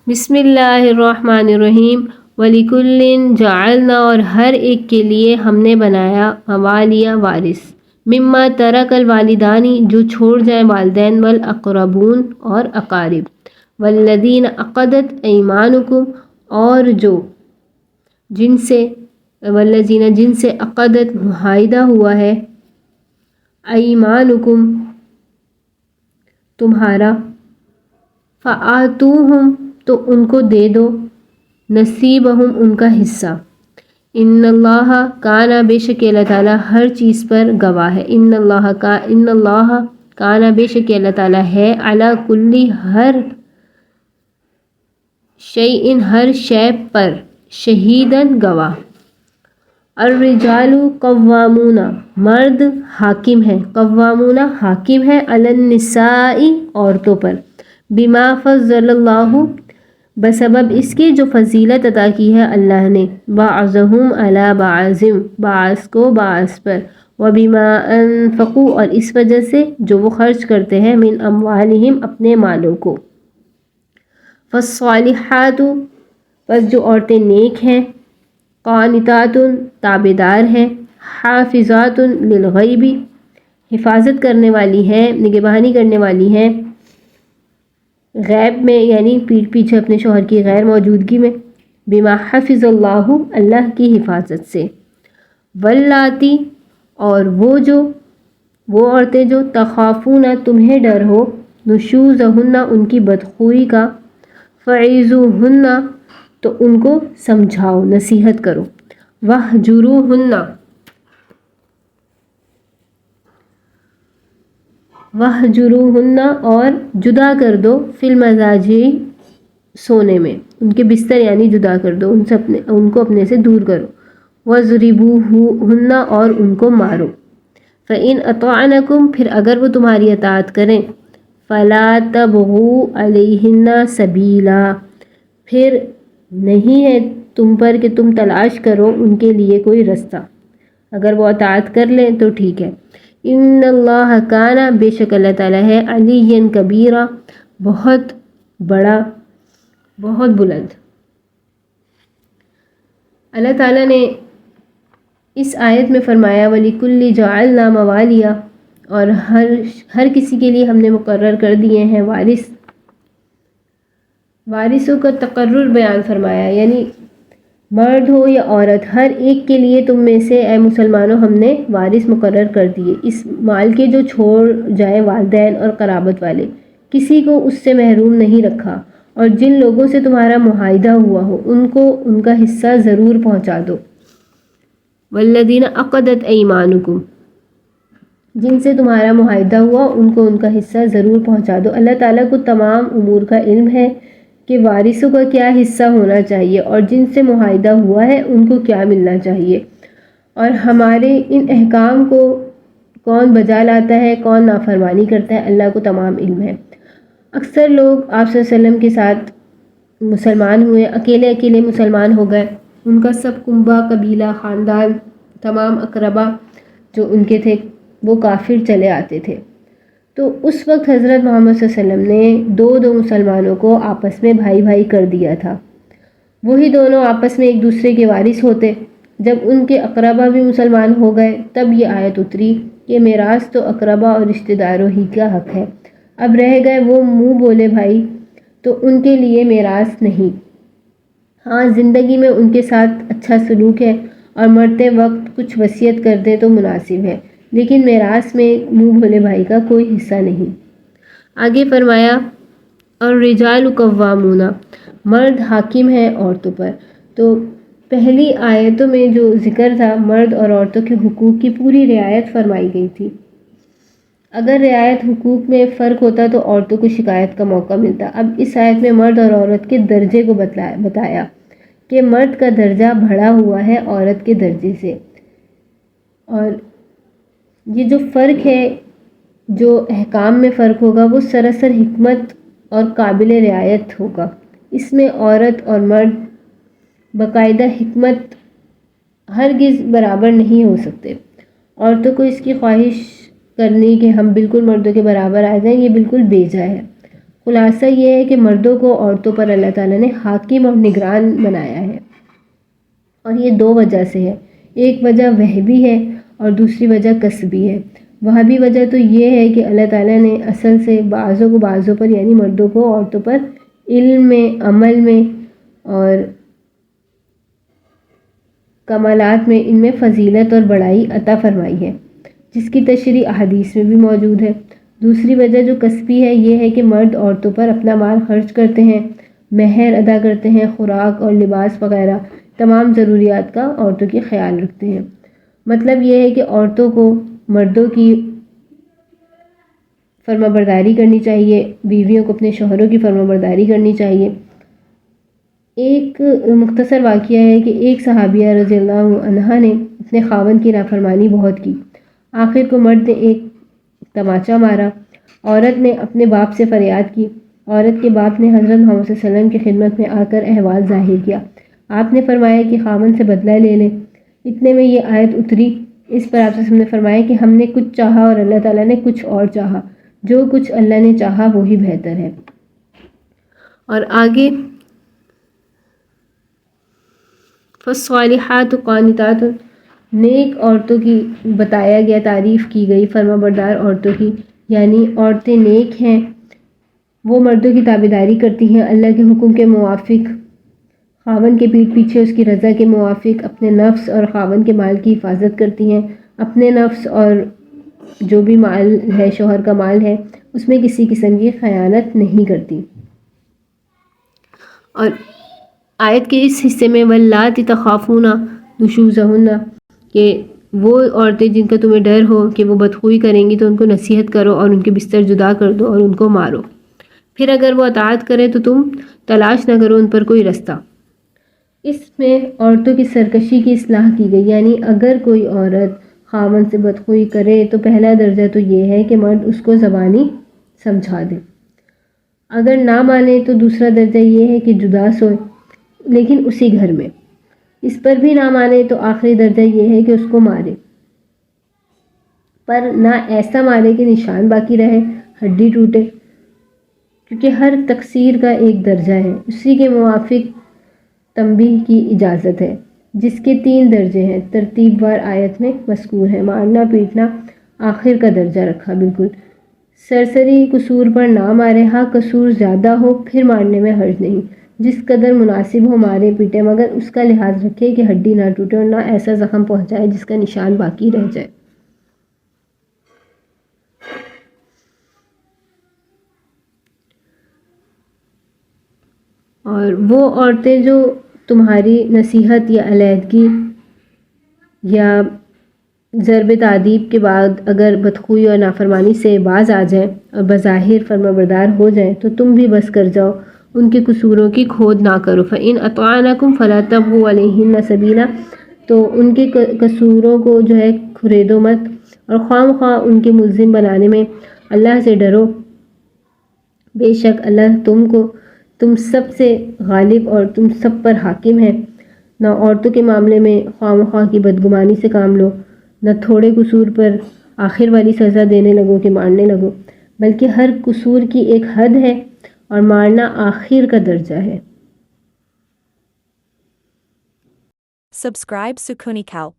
بسم اللہ الرحمن الرحیم وَلِكُلٍّ جَعَلْنَا اور ہر ایک کے لیے ہم نے بنایا موالیہ وارث مما ترک الوالدانی جو چھوڑ جائیں والدین والاقربون اور اقارب والذین عقدت ایمانکم اور جو جن سے عقدت معاہدہ ہوا ہے ایمانکم تمہارا فآتوہم تو ان کو دے دو نصیبہم ان کا حصہ ان اللہ کانا بے شک اللہ تعالیٰ ہر چیز پر گواہ ہے ان اللہ کانا بے شک اللہ تعالیٰ ہے علی کلی ہر شیء ہر شے پر شہیدن گواہ الرجال قوامون مرد حاکم ہے قوامون حاکم ہے علی النساء عورتوں پر بما فضل اللہ بسبب اس کی جو فضیلت عطا کی ہے اللہ نے بعضهم علی بعض بعض کو بعض پر وبما انفقوا اور اس وجہ سے جو وہ خرچ کرتے ہیں من اموالہم اپنے مالوں کو فالصالحات پس جو عورتیں نیک ہیں قانتات تابعدار ہیں حافظات للغیب حفاظت کرنے والی ہیں نگہبانی کرنے والی ہیں غیب میں یعنی پیٹھ پیچھے اپنے شوہر کی غیر موجودگی میں بما حفظ اللہ اللہ کی حفاظت سے واللاتی اور وہ عورتیں جو تخافون تمہیں ڈر ہو نشوزہن ان کی بدخوئی کا فعیذوہن تو ان کو سمجھاؤ نصیحت کرو وہجروہن اور جدا کر دو فی المضاجع سونے میں ان کے بستر یعنی جدا کر دو ان کو اپنے سے دور کرو وضربوہن اور ان کو مارو فإن اطعنکم پھر اگر وہ تمہاری اطاعت کریں فلا تبغوا علیہن سبیلا پھر نہیں ہے تم پر کہ تم تلاش کرو ان کے لیے کوئی رستہ اگر وہ اطاعت کر لیں تو ٹھیک ہے ان اللہ کانا بے شک اللہ تعالیٰ ہے علی کبیرہ بہت بڑا بہت بلند اللہ تعالیٰ نے اس آیت میں فرمایا وَلِكُلِّ جَعَلْنَا مَوَالِيَ اور ہر کسی کے لیے ہم نے مقرر کر دیے ہیں وارثوں کا تقرر بیان فرمایا یعنی مرد ہو یا عورت ہر ایک کے لیے تم میں سے اے مسلمانوں ہم نے وارث مقرر کر دیے اس مال کے جو چھوڑ جائے والدین اور قرابت والے کسی کو اس سے محروم نہیں رکھا اور جن لوگوں سے تمہارا معاہدہ ہوا ہو ان کو ان کا حصہ ضرور پہنچا دو والذین عقدت ایمانکم جن سے تمہارا معاہدہ ہوا ان کو ان کا حصہ ضرور پہنچا دو اللہ تعالیٰ کو تمام امور کا علم ہے کہ وارثوں کا کیا حصہ ہونا چاہیے اور جن سے معاہدہ ہوا ہے ان کو کیا ملنا چاہیے اور ہمارے ان احکام کو کون بجا لاتا ہے کون نافرمانی کرتا ہے اللہ کو تمام علم ہے اکثر لوگ آپ صلی اللہ علیہ وسلم کے ساتھ مسلمان ہوئے اکیلے مسلمان ہو گئے ان کا سب کنبہ قبیلہ خاندان تمام اقربا جو ان کے تھے وہ کافر چلے آتے تھے تو اس وقت حضرت محمد صلی اللہ علیہ وسلم نے دو مسلمانوں کو آپس میں بھائی کر دیا تھا وہی دونوں آپس میں ایک دوسرے کے وارث ہوتے جب ان کے اقربا بھی مسلمان ہو گئے تب یہ آیت اتری کہ میراث تو اقربا اور رشتہ داروں ہی کا حق ہے اب رہ گئے وہ منہ بولے بھائی تو ان کے لیے میراث نہیں ہاں زندگی میں ان کے ساتھ اچھا سلوک ہے اور مرتے وقت کچھ وصیت کر دیں تو مناسب ہے لیکن میراث میں منہ بھولے بھائی کا کوئی حصہ نہیں آگے فرمایا اور رجال قوامون مرد حاکم ہے عورتوں پر تو پہلی آیتوں میں جو ذکر تھا مرد اور عورتوں کے حقوق کی پوری رعایت فرمائی گئی تھی اگر رعایت حقوق میں فرق ہوتا تو عورتوں کو شکایت کا موقع ملتا اب اس آیت میں مرد اور عورت کے درجے کو بتایا کہ مرد کا درجہ بڑھا ہوا ہے عورت کے درجے سے اور یہ جو فرق ہے جو احکام میں فرق ہوگا وہ سراسر حکمت اور قابل رعایت ہوگا اس میں عورت اور مرد باقاعدہ حکمت ہرگز برابر نہیں ہو سکتے عورتوں کو اس کی خواہش کرنی کہ ہم بالکل مردوں کے برابر آ جائیں یہ بالکل بیجا ہے خلاصہ یہ ہے کہ مردوں کو عورتوں پر اللہ تعالیٰ نے حاکم اور نگران بنایا ہے، اور یہ دو وجہ سے ہے۔ ایک وجہ وہبی ہے اور دوسری وجہ کسبی ہے۔ وہبی وجہ تو یہ ہے کہ اللہ تعالیٰ نے اصل سے بعضوں کو بعضوں پر یعنی مردوں کو عورتوں پر علم میں، عمل میں اور کمالات میں ان میں فضیلت اور بڑائی عطا فرمائی ہے، جس کی تشریح احادیث میں بھی موجود ہے۔ دوسری وجہ جو کسبی ہے یہ ہے کہ مرد عورتوں پر اپنا مال خرچ کرتے ہیں، مہر ادا کرتے ہیں، خوراک اور لباس وغیرہ تمام ضروریات کا عورتوں کی خیال رکھتے ہیں۔ مطلب یہ ہے کہ عورتوں کو مردوں کی فرما برداری کرنی چاہیے، بیویوں کو اپنے شوہروں کی فرما برداری کرنی چاہیے۔ ایک مختصر واقعہ ہے کہ ایک صحابیہ رضی اللہ عنہا نے اپنے خاوند کی نافرمانی بہت کی۔ آخر کو مرد نے ایک تماچا مارا۔ عورت نے اپنے باپ سے فریاد کی۔ عورت کے باپ نے حضرت محمد صلی اللہ علیہ وسلم کی خدمت میں آ کر احوال ظاہر کیا۔ آپ نے فرمایا کہ خاوند سے بدلہ لے لے۔ اتنے میں یہ آیت اتری۔ اس پر آپ نے فرمایا کہ ہم نے کچھ چاہا اور اللہ تعالیٰ نے کچھ اور چاہا، جو کچھ اللہ نے چاہا وہی بہتر ہے۔ اور آگے فالصالحات قانتات، نیک عورتوں کی بتایا گیا، تعریف کی گئی فرما بردار عورتوں کی، یعنی عورتیں نیک ہیں، وہ مردوں کی تابعداری کرتی ہیں، اللہ کے حکم کے موافق، خاوند کے پیٹھ پیچھے اس کی رضا کے موافق اپنے نفس اور خاوند کے مال کی حفاظت کرتی ہیں، اپنے نفس اور جو بھی مال ہے، شوہر کا مال ہے، اس میں کسی قسم کی خیانت نہیں کرتی۔ اور آیت کے اس حصے میں واللاتی تخافون نشوزہن، کہ وہ عورتیں جن کا تمہیں ڈر ہو کہ وہ بدخوئی کریں گی تو ان کو نصیحت کرو اور ان کے بستر جدا کر دو اور ان کو مارو، پھر اگر وہ اطاعت کرے تو تم تلاش نہ کرو ان پر کوئی رستہ۔ اس میں عورتوں کی سرکشی کی اصلاح کی گئی، یعنی اگر کوئی عورت خاوند سے بدخوئی کرے تو پہلا درجہ تو یہ ہے کہ مرد اس کو زبانی سمجھا دے، اگر نہ مانے تو دوسرا درجہ یہ ہے کہ جدا سوئے لیکن اسی گھر میں، اس پر بھی نہ مانے تو آخری درجہ یہ ہے کہ اس کو مارے، پر نہ ایسا مارے کہ نشان باقی رہے، ہڈی ٹوٹے، کیونکہ ہر تقصیر کا ایک درجہ ہے، اسی کے موافق تنبیہ کی اجازت ہے، جس کے 3 درجے ہیں، ترتیب وار آیت میں مذکور ہے۔ مارنا پیٹنا آخر کا درجہ رکھا، بالکل سرسری قصور پر نہ مارے، ہاں قصور زیادہ ہو پھر مارنے میں حرج نہیں، جس قدر مناسب ہو مارے پیٹے، مگر اس کا لحاظ رکھے کہ ہڈی نہ ٹوٹے اور نہ ایسا زخم پہنچائے جس کا نشان باقی رہ جائے۔ اور وہ عورتیں جو تمہاری نصیحت یا علیحدگی یا ضرب تعدیب کے بعد اگر بدخوئی اور نافرمانی سے باز آ جائیں اور بظاہر فرما بردار ہو جائیں تو تم بھی بس کر جاؤ، ان کے قصوروں کی کھود نہ کرو۔ فَإِنْ أَطَعْنَكُمْ فَلَا تَبْغُوا عَلَيْهِنَّ سَبِيلًا، تو ان کے قصوروں کو جو ہے کھریدو مت، اور خواہ مخواہ ان کے ملزم بنانے میں اللہ سے ڈرو، بے شک اللہ تم سب سے غالب اور تم سب پر حاکم ہے۔ نہ عورتوں کے معاملے میں خواہ مخواہ کی بدگمانی سے کام لو، نہ تھوڑے قصور پر آخر والی سزا دینے لگو کہ مارنے لگو، بلکہ ہر قصور کی ایک حد ہے اور مارنا آخر کا درجہ ہے۔ Subscribe Sukuni Kalp.